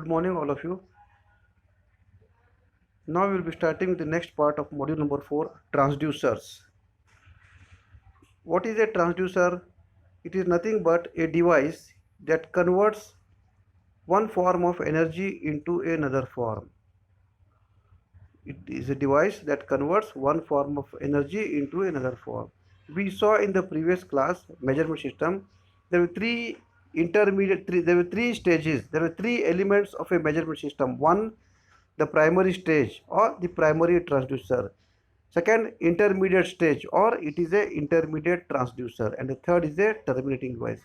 Good morning, all of you. Now we will be starting the next part of module number 4, transducers. What is a transducer? It is nothing but a device that converts one form of energy into another form. It is a device that converts one form of energy into another form. We saw in the previous class measurement system, there were there were three stages, there were three elements of a measurement system. One, the primary stage or the primary transducer. Second, intermediate stage or it is a intermediate transducer, and the third is a terminating device.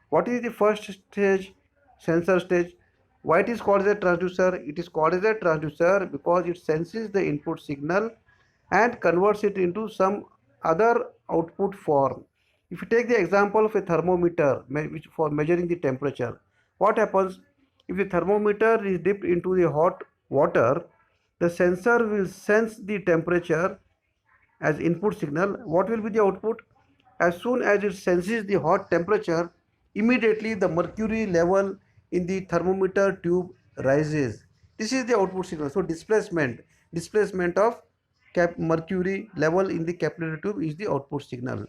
What is the first stage? Sensor stage. Why it is called as a transducer? It is called as a transducer because it senses the input signal and converts it into some other output form. If you take the example of a thermometer which for measuring the temperature, what happens if the thermometer is dipped into the hot water? The sensor will sense the temperature as input signal. What will be the output? As soon as it senses the hot temperature, immediately the mercury level in the thermometer tube rises. This is the output signal. So displacement of mercury level in the capillary tube is the output signal.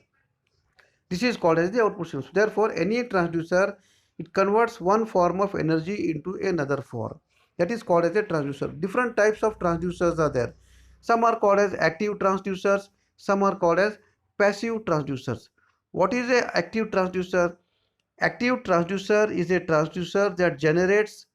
This is called as the output signal. So therefore, any transducer, it converts one form of energy into another form. That is called as a transducer. Different types of transducers are there. Some are called as active transducers. Some are called as passive transducers. What is a active transducer? Active transducer is a transducer that generates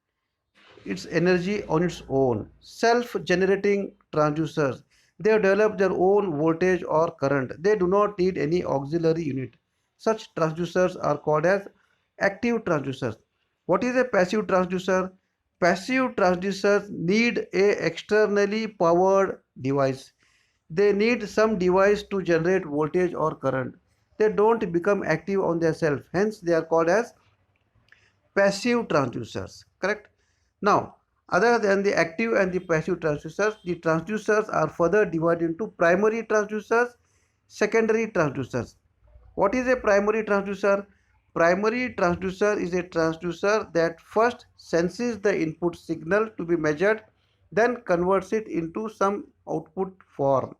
its energy on its own. Self-generating transducers, they develop their own voltage or current. They do not need any auxiliary unit. Such transducers are called as active transducers. What is a passive transducer? Passive transducers need a externally powered device. They need some device to generate voltage or current. They don't become active on themselves. Hence, they are called as passive transducers. Correct? Now, other than the active and the passive transducers, the transducers are further divided into primary transducers, secondary transducers. What is a primary transducer? Primary transducer is a transducer that first senses the input signal to be measured, then converts it into some output form.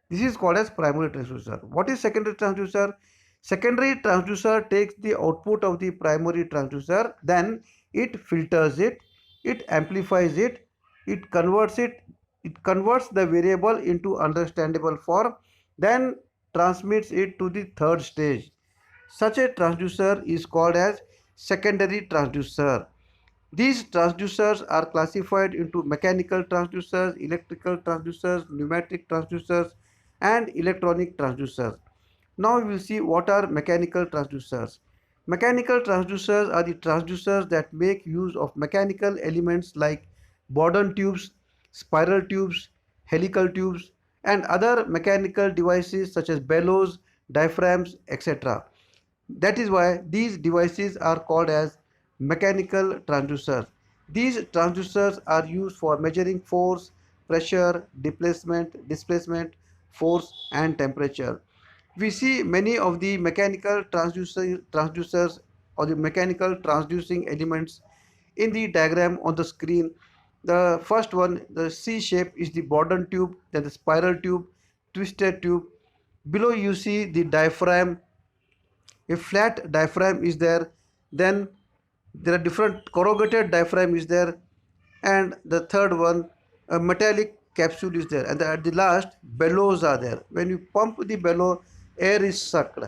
This is called as primary transducer. What is secondary transducer? Secondary transducer takes the output of the primary transducer, then it filters it, it amplifies it, it converts the variable into understandable form, then transmits it to the third stage. Such a transducer is called as secondary transducer. These transducers are classified into mechanical transducers, electrical transducers, pneumatic transducers, and electronic transducers. Now we will see what are mechanical transducers. Mechanical transducers are the transducers that make use of mechanical elements like Bourdon tubes, spiral tubes, helical tubes, and other mechanical devices such as bellows, diaphragms, etc. That is why these devices are called as mechanical transducers. These transducers are used for measuring force, pressure, displacement, force, and temperature. We see many of the mechanical transducers or the mechanical transducing elements in the diagram on the screen. The first one, the C shape, is the Bourdon tube, then the spiral tube, twisted tube. Below you see the diaphragm. A flat diaphragm is there, then there are different corrugated diaphragm is there, and the third one, a metallic capsule is there, and at the last bellows are there. When you pump the bellow, air is sucked.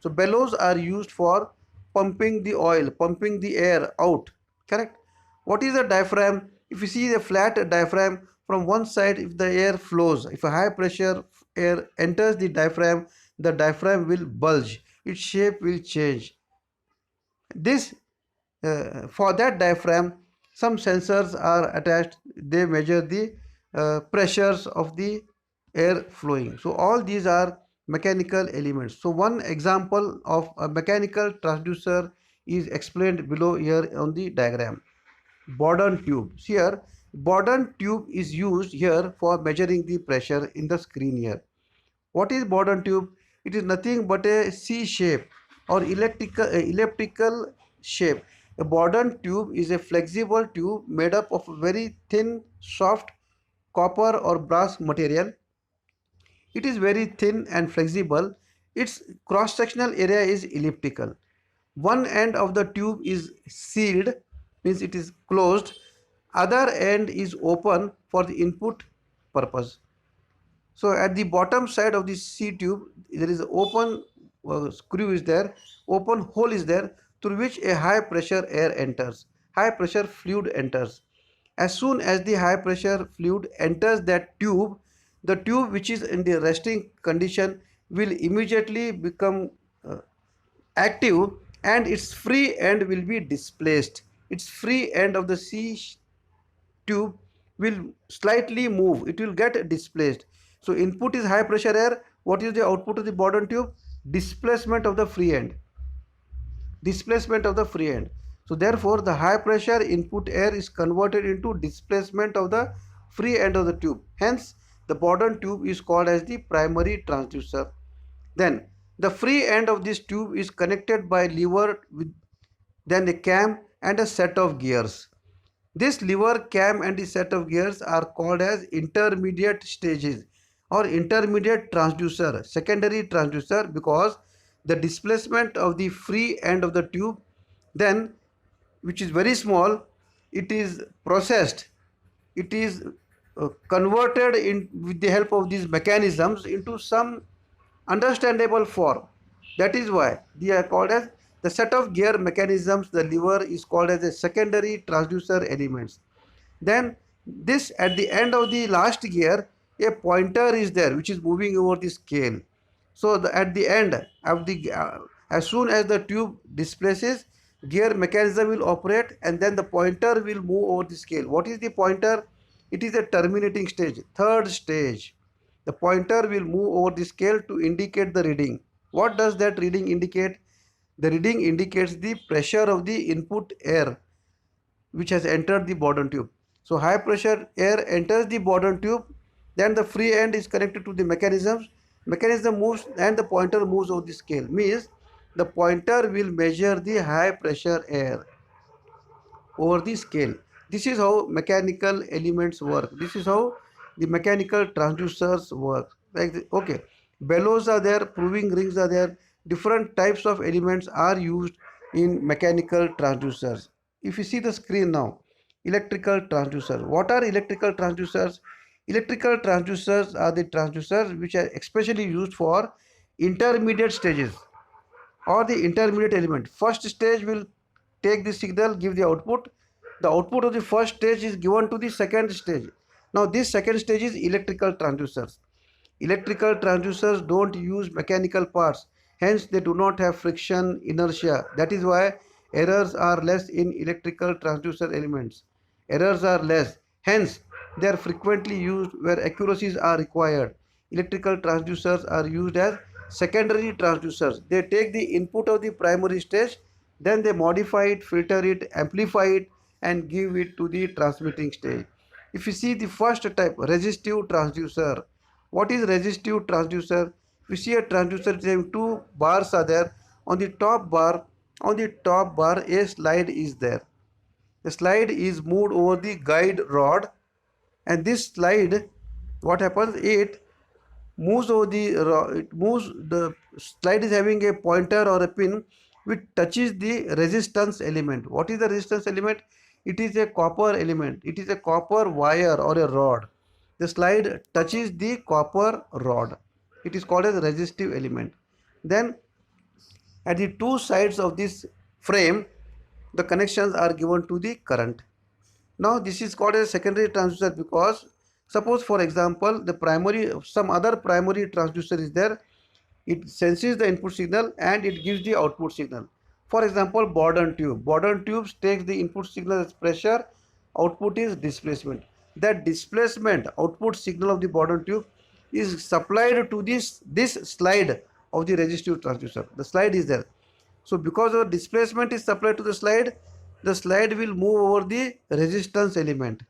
So bellows are used for pumping the oil, pumping the air out. Correct? What is a diaphragm? If you see the flat diaphragm, from one side, if the air flows, if a high pressure air enters the diaphragm will bulge, its shape will change. This For that diaphragm, some sensors are attached. They measure the pressures of the air flowing. So all these are mechanical elements. So one example of a mechanical transducer is explained below here on the diagram. Bourdon tube. Here, Bourdon tube is used here for measuring the pressure in the screen here. What is Bourdon tube? It is nothing but a C shape or elliptical shape. A Bourdon tube is a flexible tube made up of very thin, soft copper or brass material. It is very thin and flexible. Its cross-sectional area is elliptical. One end of the tube is sealed, means it is closed. Other end is open for the input purpose. So at the bottom side of the C tube, there is an open screw is there, open hole is there, through which a high pressure air enters, high pressure fluid enters. As soon as the high pressure fluid enters that tube, the tube which is in the resting condition will immediately become active, and its free end will be displaced. Its free end of the C tube will slightly move, it will get displaced. So input is high pressure air. What is the output of the Bourdon tube? Displacement of the free end. Displacement of the free end. So therefore the high pressure input air is converted into displacement of the free end of the tube. Hence the Bourdon tube is called as the primary transducer. Then the free end of this tube is connected by lever with then a cam and a set of gears. This lever, cam and the set of gears are called as intermediate stages or intermediate transducer, secondary transducer, because the displacement of the free end of the tube, then, which is very small, it is processed, it is converted in with the help of these mechanisms into some understandable form. That is why they are called as the set of gear mechanisms. The lever is called as a secondary transducer elements. Then this, at the end of the last gear, a pointer is there which is moving over the scale. So at the end of the as soon as the tube displaces, gear mechanism will operate, and then the pointer will move over the scale. What is the pointer? It is a terminating stage, third stage. The pointer will move over the scale to indicate the reading. What does that reading indicate? The reading indicates the pressure of the input air which has entered the Bourdon tube. So high pressure air enters the Bourdon tube, then the free end is connected to the mechanisms. Mechanism moves and the pointer moves over the scale. Means the pointer will measure the high pressure air over the scale. This is how mechanical elements work. This is how the mechanical transducers work. Okay, bellows are there, proving rings are there. Different types of elements are used in mechanical transducers. If you see the screen now, electrical transducers. What are electrical transducers? Electrical transducers are the transducers which are especially used for intermediate stages or the intermediate element. First stage will take the signal, give the output. The output of the first stage is given to the second stage. Now this second stage is electrical transducers. Electrical transducers don't use mechanical parts, hence they do not have friction, inertia. That is why errors are less in electrical transducer elements. Errors are less, hence they are frequently used where accuracies are required. Electrical transducers are used as secondary transducers. They take the input of the primary stage, then they modify it, filter it, amplify it, and give it to the transmitting stage. If you see the first type, resistive transducer. What is resistive transducer? If you see a transducer having two bars are there. On the top bar, a slide is there. The slide is moved over the guide rod, and this slide, what happens? It moves over the slide is having a pointer or a pin which touches the resistance element. What is the resistance element? It is a copper element. It is a copper wire or a rod. The slide touches the copper rod. It is called as a resistive element. Then at the two sides of this frame, the connections are given to the current. Now this is called a secondary transducer because suppose, for example, some other primary transducer is there. It senses the input signal and it gives the output signal. For example, Bourdon tube. Bourdon tubes takes the input signal as pressure, output is displacement. That displacement output signal of the Bourdon tube is supplied to this slide of the resistive transducer. The slide is there. So because of displacement is supplied to the slide will move over the resistance element.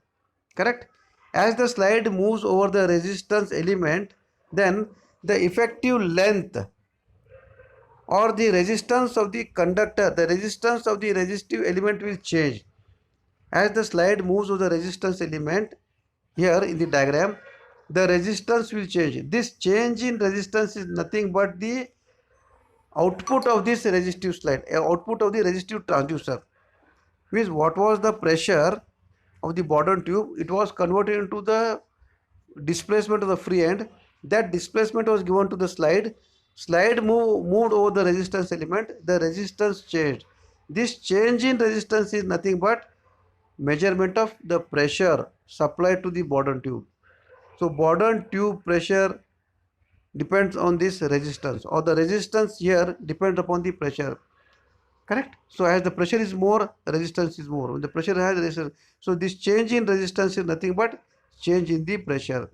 Correct? As the slide moves over the resistance element, then the effective length or the resistance of the conductor, the resistance of the resistive element will change. As the slide moves over the resistance element, here in the diagram, the resistance will change. This change in resistance is nothing but the output of this resistive slide, output of the resistive transducer. Means what was the pressure of the Bourdon tube, it was converted into the displacement of the free end. That displacement was given to the slide moved over the resistance element, the resistance changed. This change in resistance is nothing but measurement of the pressure supplied to the Bourdon tube. So Bourdon tube pressure depends on this resistance, or the resistance here depends upon the pressure. Correct? So as the pressure is more, resistance is more. When the pressure has resistance, so this change in resistance is nothing but change in the pressure.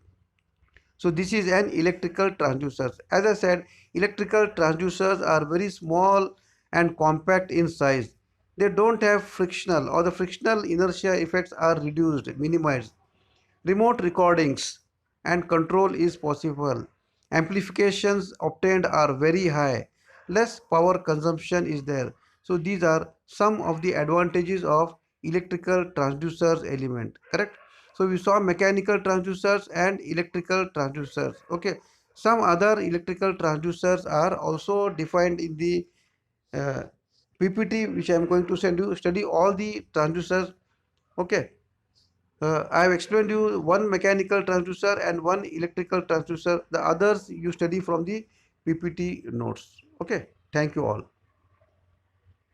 So this is an electrical transducers. As I said, electrical transducers are very small and compact in size. They don't have frictional, or the frictional inertia effects are reduced, minimized. Remote recordings and control is possible. Amplifications obtained are very high. Less power consumption is there. So these are some of the advantages of electrical transducers element. Correct? So we saw mechanical transducers and electrical transducers. Okay. Some other electrical transducers are also defined in the uh, PPT, which I am going to send you. Study all the transducers. Okay. I have explained you one mechanical transducer and one electrical transducer. The others you study from the PPT notes. Okay. Thank you all.